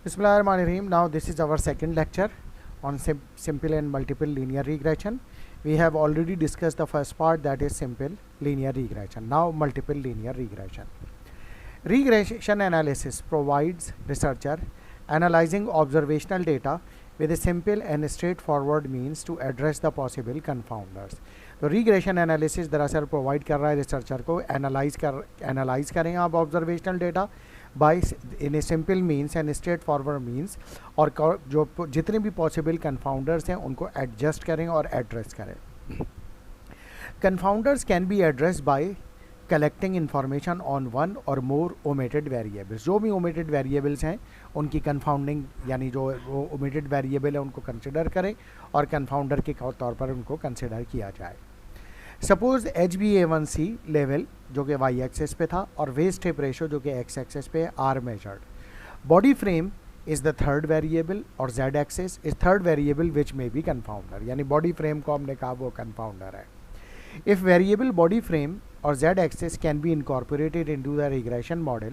Bismillahirrahmanirrahim. Now this is our second lecture on simple and multiple linear regression. We have already discussed the first part, that is simple linear regression. Now multiple linear regression. Regression analysis provides researcher analyzing observational data with a simple and straightforward means to address the possible confounders. तो regression analysis दरअसल provide कर रहा है researcher को analyse करें आप observational data bye in a simple means and straight forward means, और जो जितने भी पॉसिबल कन्फाउंडर्स हैं उनको एडजस्ट करें और एड्रेस करें. Confounders can be address by collecting information on one or more omitted variables. जो भी ओमिटेड वेरिएबल्स हैं उनकी कन्फाउंडिंग, यानी जो वो ओमिटेड वेरिएबल है उनको कंसिडर करें और कन्फाउंडर के तौर पर उनको कंसिडर किया जाए. सपोज HbA1c लेवल जो कि वाई एक्सेस पे था और वेस्ट हिप रेशो जो कि एक्स एक्सेस पे are measured. Body frame is the third variable or z axis is third variable which may be confounder. यानी बॉडी फ्रेम को हमने कहा वो कन्फाउंडर है. If variable body frame or z-axis can be incorporated into the regression model,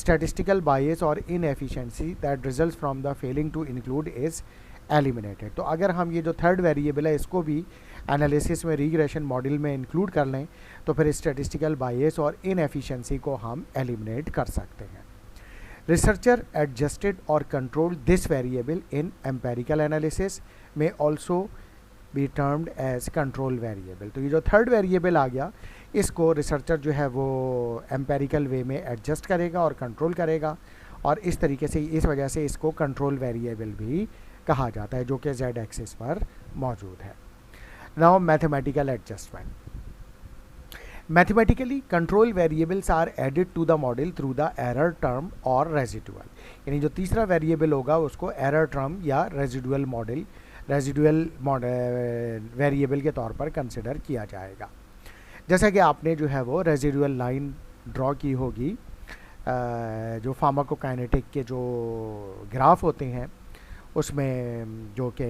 statistical bias or inefficiency that results from the failing to include is eliminated. तो अगर हम ये जो थर्ड वेरिएबल है इसको भी एनालिसिस में रिग्रेशन मॉडल में इंक्लूड कर लें तो फिर स्टैटिस्टिकल बायस और इनएफिशिएंसी को हम एलिमिनेट कर सकते हैं. Researcher adjusted or control this variable in empirical analysis may also be termed as control variable. तो ये जो थर्ड वेरिएबल आ गया इसको रिसर्चर जो है वो एम्पेरिकल वे में एडजस्ट करेगा और कंट्रोल करेगा, और इस तरीके से इस वजह से इसको कंट्रोल वेरिएबल भी कहा जाता है जो कि जेड एक्सिस पर मौजूद है. Now mathematical adjustment. Mathematically control variables are added to the model through the error term और रेजिडुअल. यानी जो तीसरा वेरिएबल होगा उसको एरर टर्म या रेजिडुअल वेरिएबल के तौर पर कंसिडर किया जाएगा. जैसा कि आपने जो है वो रेजिडुअल लाइन ड्रॉ की होगी, जो फार्माकोकाइनेटिक के जो ग्राफ होते हैं उसमें जो कि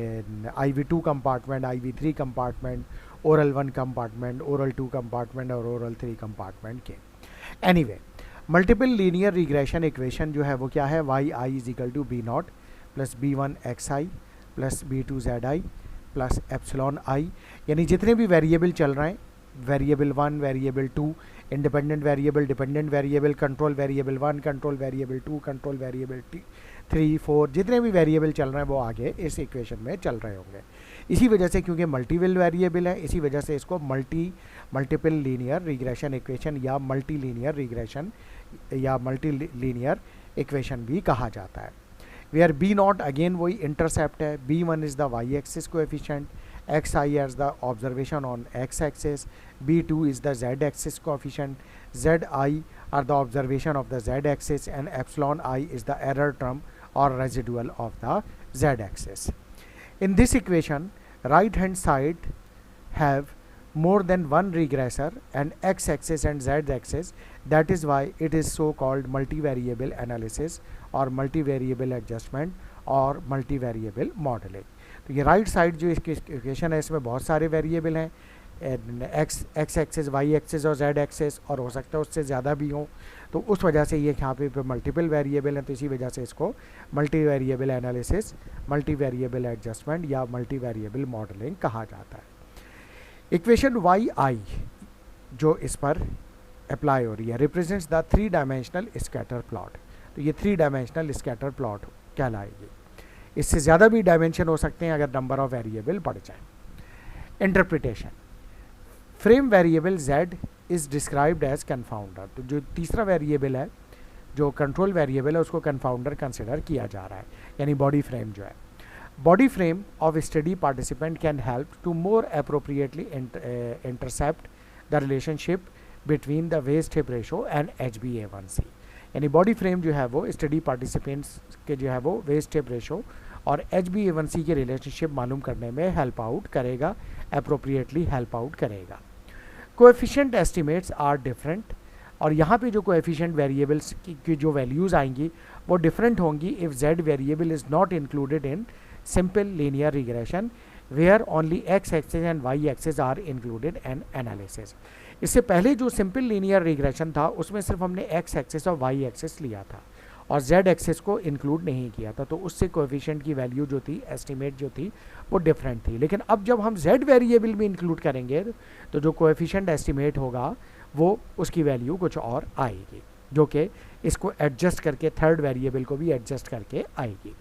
IV2 compartment, IV3 compartment, oral 1 compartment, oral 2 compartment और ओरल 3 कंपार्टमेंट के. Anyway, multiple linear regression equation जो है वो क्या है? yi is equal to B0 plus B1 xi plus B2 zi plus epsilon i. यानी जितने भी वेरिएबल चल रहे हैं, variable 1, variable 2, independent variable, dependent variable, control variable 1, control variable 2, control variable 3, 4, जितने भी वेरिएबल चल रहे हैं वो आगे इस इक्वेशन में चल रहे होंगे. इसी वजह से क्योंकि मल्टीपल वेरिएबल है इसी वजह से इसको मल्टीपल लीनियर रिग्रेशन इक्वेशन या मल्टी लीनियर रिग्रेशन या मल्टी लीनियर इक्वेशन भी कहा जाता है. वेयर B0 अगेन वही इंटरसेप्ट है, B1 is the Y axis coefficient, xi as the observation on x-axis, B2 is the z-axis coefficient, zi are the observation of the z-axis, and epsilon I is the error term or residual of the z-axis. In this equation, right hand side have more than one regressor and x-axis and z-axis. That is why it is so called multivariable analysis or multivariable adjustment और multivariable modelling. तो ये right side जो इसकी equation है इसमें बहुत सारे variable हैं, एक्स एक्सेस, वाई एक्सेस और जेड एक्सेस, और हो सकता है उससे ज़्यादा भी हों. तो उस वजह से ये यहाँ पे मल्टीपल वेरिएबल हैं, तो इसी वजह से इसको मल्टीवेरिएबल एनालिसिस, मल्टीवेरिएबल एडजस्टमेंट या मल्टीवेरिएबल मॉडलिंग कहा जाता है. इक्वेशन yi जो इस पर अप्लाई हो रही है represents the 3 dimensional scatter plot. तो ये 3 डायमेंशनल स्कैटर प्लॉट कहलाएगी. इससे ज़्यादा भी डायमेंशन हो सकते हैं अगर नंबर ऑफ वेरिएबल बढ़ जाए. Interpretation. Frame variable z is described as confounder. तो जो तीसरा वेरिएबल है जो कंट्रोल वेरिएबल है उसको कन्फाउंडर कंसिडर किया जा रहा है, यानी बॉडी फ्रेम जो है. Body frame of study participant can help to more appropriately intercept the relationship between the waist hip ratio and HbA1c. यानी बॉडी फ्रेम जो है वो स्टडी पार्टिसिपेंट्स के जो है वो वेस्ट हिप रेशो और HbA1c के रिलेशनशिप मालूम करने में हेल्प आउट करेगा, अप्रोप्रिएटली हेल्प आउट करेगा. कोएफिशिएंट एस्टिमेट्स आर डिफरेंट, और यहाँ पे जो कोएफिशिएंट वेरिएबल्स की जो वैल्यूज़ आएंगी वो डिफरेंट होंगी if z variable is not included in simple linear regression where only x axis and y axis are included in analysis. इससे पहले जो सिंपल लीनियर रिग्रेशन था उसमें सिर्फ हमने x एक्सेस और y एक्सेस लिया था, और जेड एक्सेस को इंक्लूड नहीं किया था, तो उससे कोएफिशिएंट की वैल्यू जो थी, एस्टिमेट जो थी, वो डिफरेंट थी। लेकिन अब जब हम जेड वेरिएबल में इंक्लूड करेंगे तो जो कोएफिशिएंट एस्टिमेट होगा वो उसकी वैल्यू कुछ और आएगी, जो कि इसको एडजस्ट करके थर्ड वेरिएबल को भी एडजस्ट करके आएगी।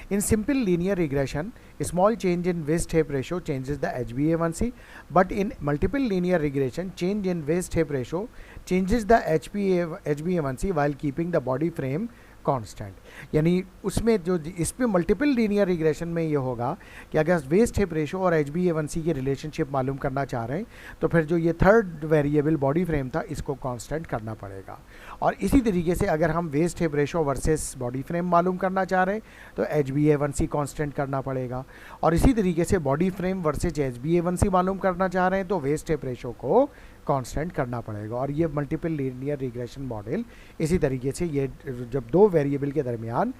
In simple linear regression, a small change in Weisz-Tape ratio changes the HbA1c, but in multiple linear regression, change in Weisz-Tape ratio changes the HbA1c while keeping the body frame constant. यानी उसमें जो इस पे multiple linear regression में ये होगा कि अगर Weisz-Tape रेशो और HbA1c की रिलेशनशिप मालूम करना चाह रहे हैं तो फिर जो ये थर्ड वेरिएबल बॉडी फ्रेम था इसको कांस्टेंट करना पड़ेगा। और इसी तरीके से अगर हम Weisz-Tape ratio versus body frame मालूम करना चाह रहे हैं तो HbA1c कांस्टेंट करना पड़ेगा। और इसी तरीके से बॉडी फ्रेम वर्सेस HbA1c मालूम करना चाह रहे हैं तो Weisz-Tape रेशो को कांस्टेंट करना पड़ेगा। और ये मल्टीपल लीनियर रिग्रेशन मॉडल इसी तरीके से ये जब दो वेरिएबल के दरमियान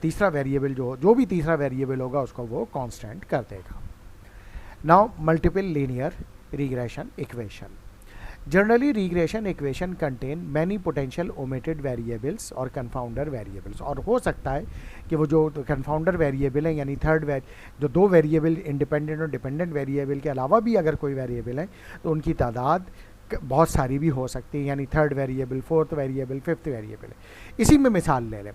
तीसरा वेरिएबल जो भी तीसरा वेरिएबल होगा उसको वो कांस्टेंट कर देगा। Now multiple linear regression equation. Generally regression equation contain many potential omitted variables और कन्फाउंडर वेरिएबल्स। और हो सकता है कि वो जो कन्फाउंडर वेरिएबल है यानी जो दो वेरिएबल इंडिपेंडेंट और डिपेंडेंट वेरिएबल के अलावा भी अगर कोई वेरिएबल है तो उनकी तादाद बहुत सारी भी हो सकती है, यानी third variable, fourth variable, fifth variable. इसी में मिसाल ले लें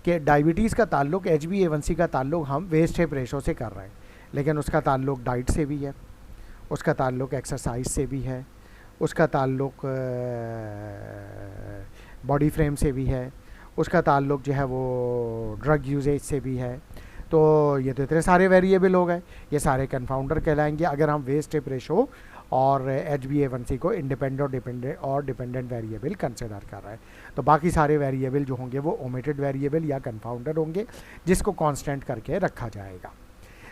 कि डायबिटीज़ का ताल्लुक HbA1c का ताल्लुक हम Weisz-Tape रेशो से कर रहे हैं, लेकिन उसका ताल्लुक डाइट से भी है, उसका ताल्लुक एक्सरसाइज से भी है, उसका ताल्लुक बॉडी फ्रेम से भी है, उसका ताल्लुक जो है वो ड्रग यूजेज से भी है। तो ये तो इतने सारे वेरिएबल हो गए, ये सारे कन्फाउंडर कहलाएंगे अगर हम Weisz-Tape रेशो और HbA1c को इंडिपेंडेंट और डिपेंडेंट वेरिएबल कंसिडर कर रहे हैं। तो बाकी सारे वेरिएबल जो होंगे वो ओमिटेड वेरिएबल या कन्फाउंडर होंगे जिसको कांस्टेंट करके रखा जाएगा।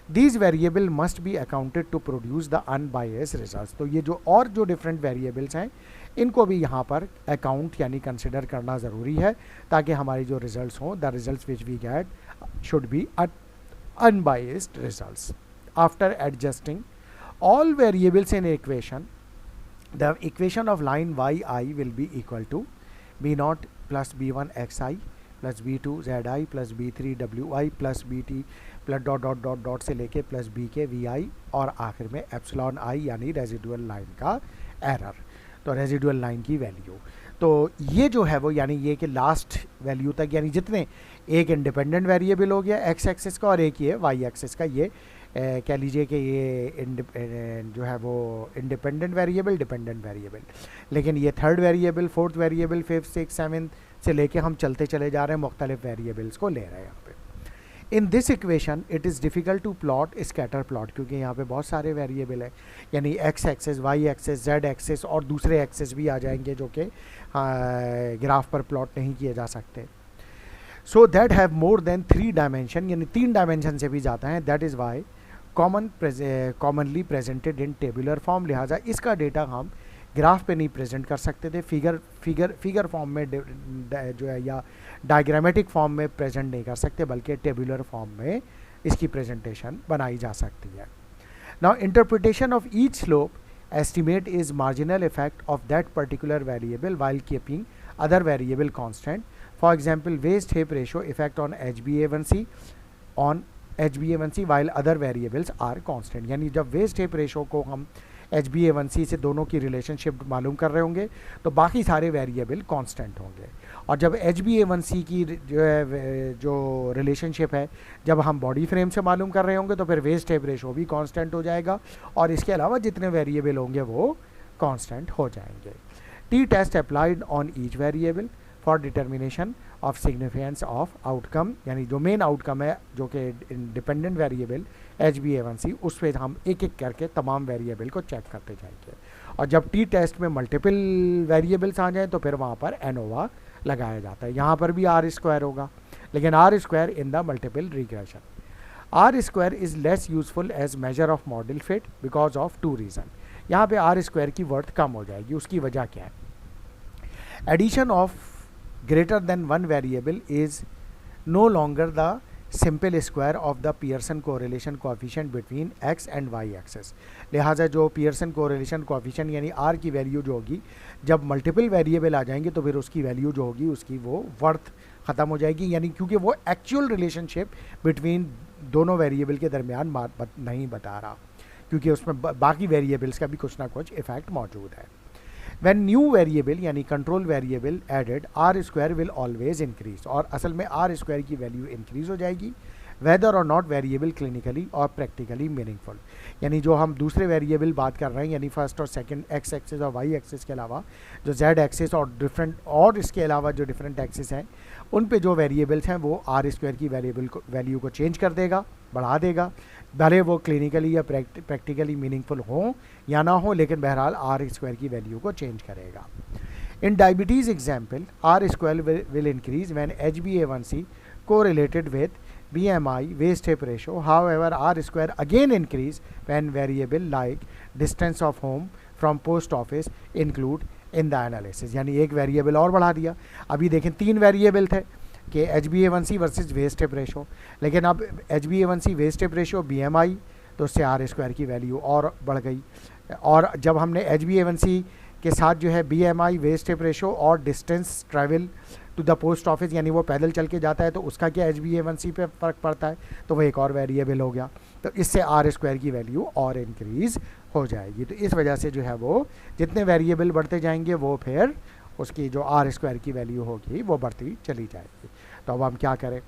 These variable must be accounted to produce the unbiased results। तो ये जो और जो डिफरेंट वेरिएबल्स हैं इनको भी यहाँ पर अकाउंट यानी कंसिडर करना ज़रूरी है ताकि हमारी जो रिजल्ट्स हों, the results which we get should be unbiased results. After adjusting all variables in equation, the equation of line yi will be equal to b0 plus b1 xi plus b2 zi plus b3 wi plus bt plus dot dot dot dot से लेके plus b के vi और आखिर में epsilon i यानी residual line का error, तो residual line की वैल्यू। तो ये जो है वो यानी ये कि लास्ट वैल्यू तक, यानी जितने एक इंडिपेंडेंट वेरिएबल हो गया एक्स एक्सिस का और एक ये वाई एक्सिस का, ये कह लीजिए कि ये जो है वो इंडिपेंडेंट वेरिएबल, डिपेंडेंट वेरिएबल, लेकिन ये third variable, fourth variable, fifth, six, seventh से लेके हम चलते चले जा रहे हैं, मुख्तलिफ वेरिएबल्स को ले रहे हैं यहाँ पे। In this equation it is difficult to plot scatter plot, क्योंकि यहाँ पे बहुत सारे वेरिएबल हैं, यानी X axis, Y axis, Z axis और दूसरे एक्सेस भी आ जाएंगे जो कि ग्राफ पर प्लॉट नहीं किए जा सकते। So that have more than 3 dimension, यानी 3 डायमेंशन से भी जाता है। That is why commonly presented in tabular form, लिहाजा इसका डेटा हम ग्राफ पे नहीं प्रेजेंट कर सकते थे, फिगर फॉर्म में जो है या डायग्रामेटिक फॉर्म में प्रेजेंट नहीं कर सकते, बल्कि टेबुलर फॉर्म में इसकी प्रेजेंटेशन बनाई जा सकती है। Now interpretation of each slope estimate is marginal effect of that particular variable while keeping other variable constant. For example Weisz-Tape ratio effect on HbA1c while other variables are constant। यानी जब Weisz-Tape ratio को हम HbA1c से दोनों की relationship मालूम कर रहे होंगे तो बाकी सारे वेरिएबल कांस्टेंट होंगे, और जब HbA1c की जो रिलेशनशिप है जब हम बॉडी फ्रेम से मालूम कर रहे होंगे तो फिर Weisz-Tape रेशो भी कांस्टेंट हो जाएगा और इसके अलावा जितने वेरिएबल होंगे वो कांस्टेंट हो जाएंगे। T test applied on each variable for determination of significance of outcome, यानी जो मेन आउटकम है जो कि डिपेंडेंट वेरिएबल HbA1c, उस पर हम एक एक करके तमाम वेरिएबल को चेक करते जाएंगे, और जब टी टेस्ट में मल्टीपल वेरिएबल्स आ जाएं तो फिर वहाँ पर एनोवा लगाया जाता है। यहाँ पर भी r² होगा, लेकिन r² in the multiple regression. r² is less useful as measure of model fit because of 2 reason. यहाँ पे r² की वर्थ कम हो जाएगी, उसकी वजह क्या है? Addition of greater than one variable is no longer the simple square of the Pearson correlation coefficient between x and y axis। लिहाजा जो Pearson correlation coefficient यानी r की वैल्यू जो होगी जब मल्टीपल वेरिएबल आ जाएंगे तो फिर उसकी वैल्यू जो होगी उसकी वो वर्थ ख़त्म हो जाएगी, यानी क्योंकि वो एक्चुअल रिलेशनशिप बिटवीन दोनों वेरिएबल के दरमियान नहीं बता रहा, क्योंकि उसमें बाकी वेरिएबल्स का भी कुछ ना कुछ इफेक्ट मौजूद है। व्हेन न्यू वेरिएबल यानी control variable added, R square will always increase, और असल में आर स्क्वायर की वैल्यू इंक्रीज हो जाएगी whether or not variable clinically और प्रैक्टिकली मीनिंगफुल। यानी जो हम दूसरे वेरिएबल बात कर रहे हैं, यानी फर्स्ट और सेकंड एक्स एक्सिस और वाई एक्सिस के अलावा जो जेड एक्सिस और डिफरेंट और इसके अलावा जो डिफरेंट एक्सिस हैं, उन पे जो वेरिएबल्स हैं वो आर स्क्वायर की वैल्यू को चेंज कर देगा, बढ़ा देगा, भले वो क्लिनिकली या प्रैक्टिकली मीनिंगफुल हो या ना हो, लेकिन बहरहाल आर स्क्वायर की वैल्यू को चेंज करेगा। In diabetes example, R square will increase when HbA1c correlated with BMI waist hip ratio. However, R square again increase when variable like distance of home from post office include in the analysis. यानी एक variable और बढ़ा दिया। अभी देखें 3 variable थे कि HbA1c versus West hip ratio, लेकिन अब HbA1c waste hip ratio BMI, तो उससे आर स्क्वायर की वैल्यू और बढ़ गई। और जब हमने HbA1c के साथ जो है BMI वेस्ट हिप रेशो और distance travel to the post office, यानी वो पैदल चल के जाता है तो उसका क्या HbA1c पे फ़र्क पड़ता है, तो वो एक और वेरिएबल हो गया, तो इससे आर स्क्वायर की वैल्यू और इंक्रीज़ हो जाएगी। तो इस वजह से जो है वो जितने वेरिएबल बढ़ते जाएंगे वो फिर उसकी जो आर स्क्वायर की वैल्यू होगी वो बढ़ती चली जाएगी। तो अब हम क्या करें,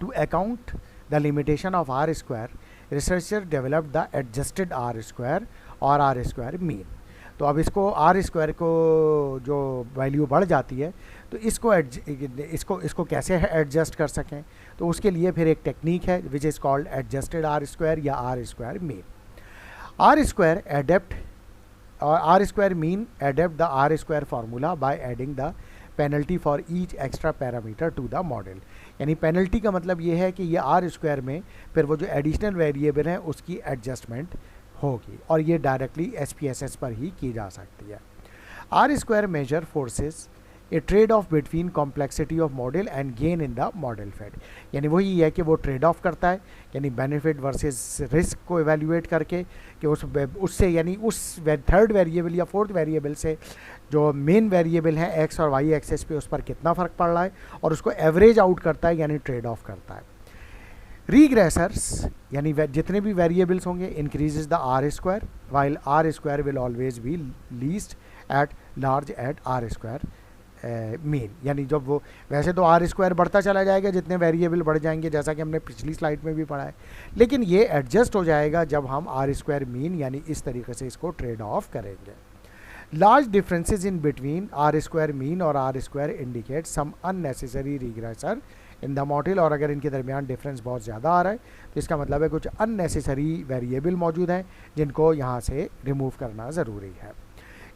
to account the limitation of R square, researcher develop the adjusted R square और आर स्क्वायर मीन। तो अब इसको आर स्क्वायर को जो वैल्यू बढ़ जाती है तो इसको कैसे एडजस्ट कर सकें, तो उसके लिए फिर एक टेक्निक है which is called adjusted R square या R square mean. R square adept or R square mean adept the R square formula by adding the penalty for each extra parameter to the model. यानी penalty का मतलब ये है कि ये are square में फिर वो जो एडिशनल वेरिएबल है उसकी एडजस्टमेंट होगी, और ये डायरेक्टली SPSS पर ही की जा सकती है। R square measure forces a trade off between complexity of model and gain in the model fit. यानी वही है कि वो ट्रेड ऑफ करता है, यानी बेनिफिट वर्सेस रिस्क को एवेल्युएट करके कि उससे यानी उस थर्ड वेरिएबल या फोर्थ वेरिएबल से जो मेन वेरिएबल है एक्स और वाई एक्सेस पे उस पर कितना फ़र्क पड़ रहा है, और उसको एवरेज आउट करता है, यानी ट्रेड ऑफ करता है। रीग्रेसर्स यानी जितने भी वेरिएबल्स होंगे increases the R square, while R square will always be least at large at R square mean. यानी जब वो वैसे तो आर स्क्वायर बढ़ता चला जाएगा जितने वेरिएबल बढ़ जाएंगे, जैसा कि हमने पिछली स्लाइड में भी पढ़ा है, लेकिन ये एडजस्ट हो जाएगा जब हम आर स्क्वायर मीन यानी इस तरीके से इसको ट्रेड ऑफ करेंगे। Large differences in between R square mean और R square indicate some unnecessary regressor in the model, और अगर इनके दरमियान डिफरेंस बहुत ज़्यादा आ रहा है तो इसका मतलब है कुछ अननेसेसरी वेरिएबल मौजूद हैं जिनको यहाँ से रिमूव करना ज़रूरी है।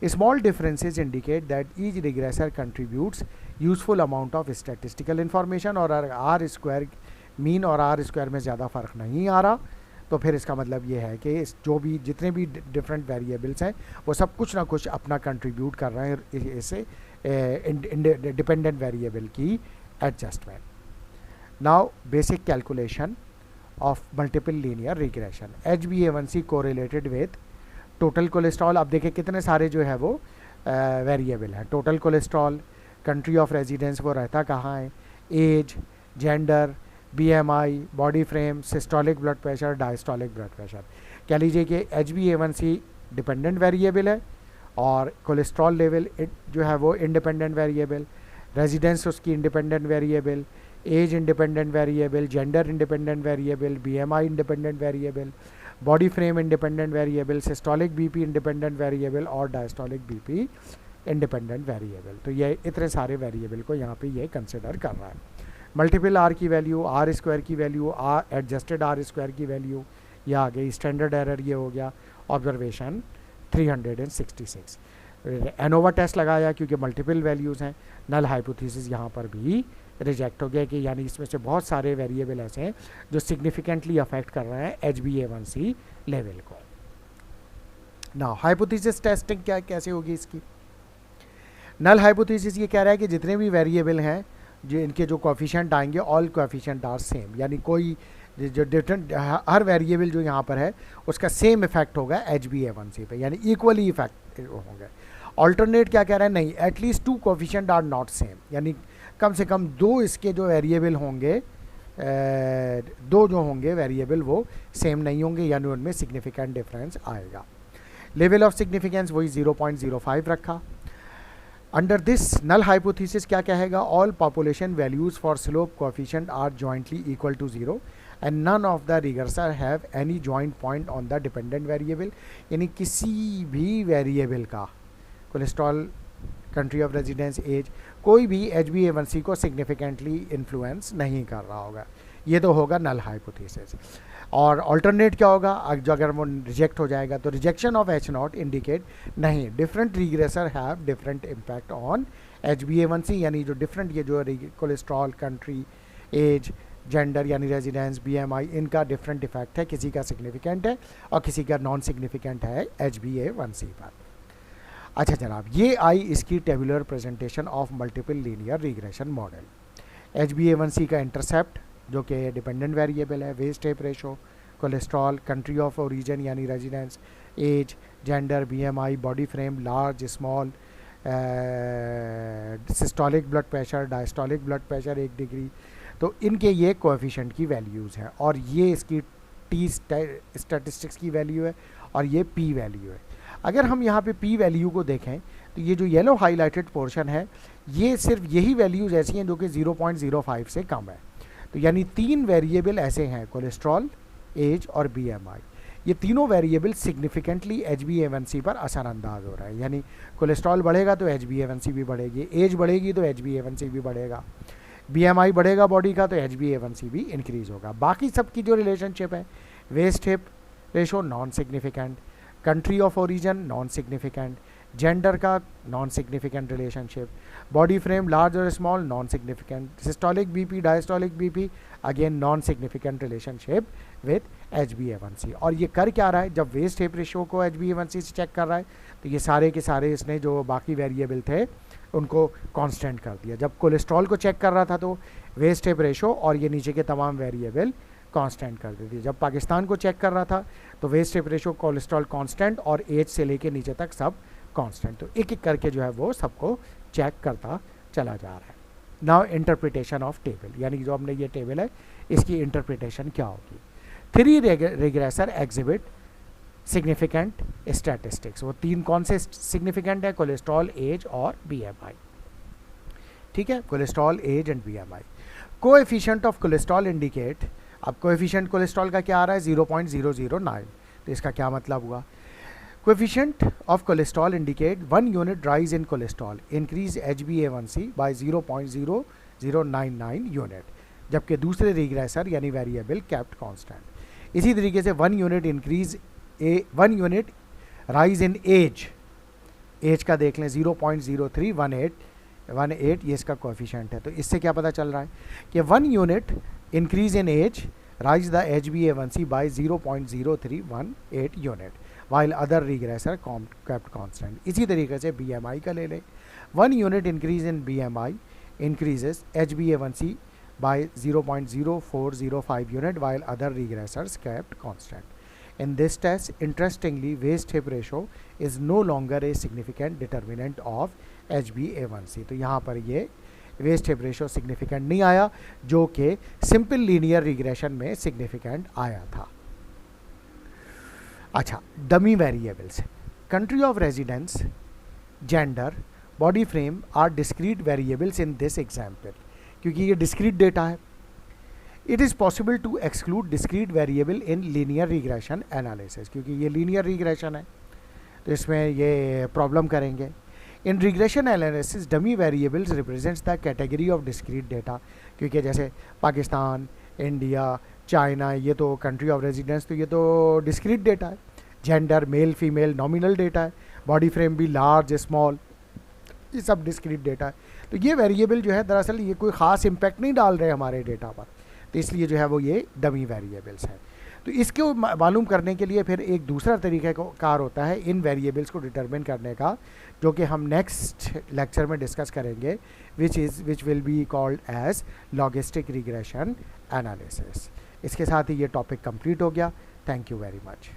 Small differences indicate that each regressor contributes useful amount of statistical information, और आर स्क्वायर मीन और आर स्क्वायर में ज़्यादा फ़र्क नहीं आ रहा तो फिर इसका मतलब ये है कि जो भी जितने भी डिफरेंट वेरिएबल्स हैं वो सब कुछ ना कुछ अपना कंट्रीब्यूट कर रहे हैं इससे डिपेंडेंट वेरिएबल की adjustment. Now basic calculation of multiple linear regression. HbA1c correlated with total cholesterol. अब देखिए कितने सारे जो है वो वेरिएबल हैं। Total cholesterol, country of residence वो रहता कहाँ है, age, gender, BMI, body frame, systolic blood pressure, diastolic blood pressure. कह लीजिए कि HbA1c डिपेंडेंट वेरिएबल है और कोलेस्ट्रॉल लेवल जो है वो इंडिपेंडेंट वेरिएबल, रेजिडेंस उसकी independent variable, age independent variable, gender independent variable, BMI independent variable, body frame independent variable, systolic BP independent variable और डायस्टोलिक BP इंडिपेंडेंट वेरिएबल। तो ये इतने सारे वेरिएबल को यहाँ पे ये कंसिडर कर रहा है। मल्टीपल आर की वैल्यू, आर स्क्वायर की वैल्यू, एडजस्टेड आर स्क्वायर की वैल्यू, ये आ गई। स्टैंडर्ड एरर ये हो गया। ऑब्जर्वेशन 366। एनोवा टेस्ट लगाया क्योंकि मल्टीपल वैल्यूज़ हैं। नल हाइपोथेसिस यहाँ पर भी रिजेक्ट हो गया कि यानी इसमें से बहुत सारे वेरिएबल ऐसे हैं जो सिग्निफिकेंटली अफेक्ट कर रहे हैं HbA1c लेवल को। नाउ हाइपोथेसिस टेस्टिंग क्या कैसे होगी इसकी। नल हाइपोथेसिस ये कह रहा है कि जितने भी वेरिएबल हैं जो इनके जो कोएफिशिएंट आएंगे ऑल कोएफिशिएंट आर सेम, यानी कोई जो डिफरेंट हर वेरिएबल जो यहाँ पर है उसका सेम इफेक्ट होगा HbA1c पे, यानी इक्वली इफेक्ट होंगे। ऑल्टरनेट क्या कह रहा है, नहीं at least 2 coefficient are not same, यानी कम से कम दो इसके जो वेरिएबल होंगे, दो जो होंगे वेरिएबल वो सेम नहीं होंगे, यानी उनमें सिग्निफिकेंट डिफरेंस आएगा। लेवल ऑफ सिग्निफिकेंस वही 0.05 रखा। अंडर दिस नल हाइपोथेसिस क्या कहेगा, all population values for slope coefficient are jointly equal to 0 and none of the regressor have any joint point on the dependent variable, यानी किसी भी variable का cholesterol, country of residence, age, कोई भी HbA1c को significantly influence नहीं कर रहा होगा। ये तो होगा नल हाइपोथेसिस। और अल्टरनेट क्या होगा, अगर वो रिजेक्ट हो जाएगा तो रिजेक्शन ऑफ H0 इंडिकेट नहीं, different regressor have different impact on HbA1c, यानी जो डिफरेंट ये जो कोलेस्ट्रॉल, कंट्री, एज, जेंडर यानी रेजिडेंस, BMI, इनका डिफरेंट इफेक्ट है, किसी का सिग्निफिकेंट है और किसी का नॉन सिग्निफिकेंट है HbA1c पर। अच्छा जनाब, ये आई इसकी tabular presentation of multiple linear regression model. HbA1c का इंटरसेप्ट जो कि डिपेंडेंट वेरिएबल है, waist hip ratio, cholesterol, country of origin यानी residence, age, gender, BMI, body frame, large, small, systolic blood pressure, diastolic blood pressure 1 degree, तो इनके ये coefficient की values हैं और ये इसकी T स्टैटिस्टिक्स की वैल्यू है और ये P वैल्यू है। अगर हम यहाँ पे P वैल्यू को देखें तो ये जो येलो हाईलाइटेड पोर्शन है ये सिर्फ यही वैल्यूज़ ऐसी हैं जो कि 0.05 से कम है। तो यानी 3 वेरिएबल ऐसे हैं, कोलेस्ट्रॉल, एज और BMI, ये तीनों वेरिएबल सिग्निफिकेंटली HbA1c पर असरअंदाज हो रहा है, यानी कोलेस्ट्रॉल बढ़ेगा तो HbA1c भी बढ़ेगी, एज बढ़ेगी तो HbA1c भी बढ़ेगा, BMI बढ़ेगा बॉडी का तो HbA1c भी इंक्रीज होगा। बाकी सब की जो रिलेशनशिप है, waist hip ratio non significant, country of origin non significant, gender का non significant relationship, body frame large और small non significant, systolic BP, diastolic BP again non significant relationship with HbA1c। और ये कर क्या रहा है, जब वेस्ट हिप रेशो को HbA1c से चेक कर रहा है तो ये सारे के सारे इसने जो बाकी वेरिएबल थे उनको कांस्टेंट कर दिया। जब कोलेस्ट्रॉल को चेक कर रहा था तो वेस्ट हिप रेशो और ये नीचे के तमाम वेरिएबल कांस्टेंट कर देती है। जब पाकिस्तान को चेक कर रहा था तो waist hip ratio, cholesterol constant और एज से लेके नीचे तक सब कांस्टेंट। तो एक एक करके जो है वो सबको चेक करता चला जा रहा है। नाउ इंटरप्रिटेशन ऑफ टेबल, यानी जो हमने ये टेबल है इसकी इंटरप्रिटेशन क्या होगी। 3 रिग्रेसर एग्जिबिट सिग्निफिकेंट स्टैटिस्टिक्स, वो 3 कौन से सिग्निफिकेंट है, कोलेस्ट्रॉल, एज और BMI। ठीक है, cholesterol, age and BMI। Coefficient of cholesterol indicate, अब कोएफिशिएंट कोलेस्ट्रॉल का क्या आ रहा है 0.009, तो इसका क्या मतलब हुआ, coefficient of cholesterol indicate 1 unit rise in cholesterol increase HbA1c by 0.0099 unit, जबकि दूसरे रिग्रेसर यानी वेरिएबल केप्ट कांस्टेंट। इसी तरीके से 1 unit increase 1 unit rise in age का देख लें 0.0318 ये इसका कोएफिशिएंट है। तो इससे क्या पता चल रहा है कि 1 unit increase in age raise the HbA1c by 0.0318 unit while other regressor kept constant. इसी तरीके से BMI का ले लें, 1 unit increase in BMI increases HbA1c by 0.0405 unit while other regressors kept constant. In this test, interestingly, waist hip ratio is no longer a significant determinant of HbA1c। तो यहाँ पर ये वेस्ट हिप रेशो सिग्निफिकेंट नहीं आया जो कि simple linear regression में significant आया था। अच्छा, dummy variables, country of residence, gender, body frame are discrete variables in this example. क्योंकि ये डिस्क्रीट डेटा है, it is possible to exclude discrete variable in linear regression analysis, क्योंकि ये linear regression है तो इसमें ये प्रॉब्लम करेंगे। In regression analysis dummy variables represents the category of discrete data, क्योंकि जैसे पाकिस्तान, इंडिया, चाइना, ये तो कंट्री ऑफ रेजिडेंस, तो ये तो डिस्क्रीट डेटा है। Gender, male female, nominal data है। बॉडी फ्रेम भी लार्ज स्मॉल, ये सब डिस्क्रीट डेटा है। तो ये वेरिएबल जो है दरअसल ये कोई ख़ास इम्पैक्ट नहीं डाल रहे हमारे डेटा पर, तो इसलिए जो है वो ये डमी वेरिएबल्स हैं। तो इसको मालूम करने के लिए फिर एक दूसरा तरीक़ाकार होता है इन वेरिएबल्स को डिटरमिन करने का, जो कि हम नेक्स्ट लेक्चर में डिस्कस करेंगे, which will be called as logistic regression analysis. इसके साथ ही ये टॉपिक कंप्लीट हो गया। Thank you very much.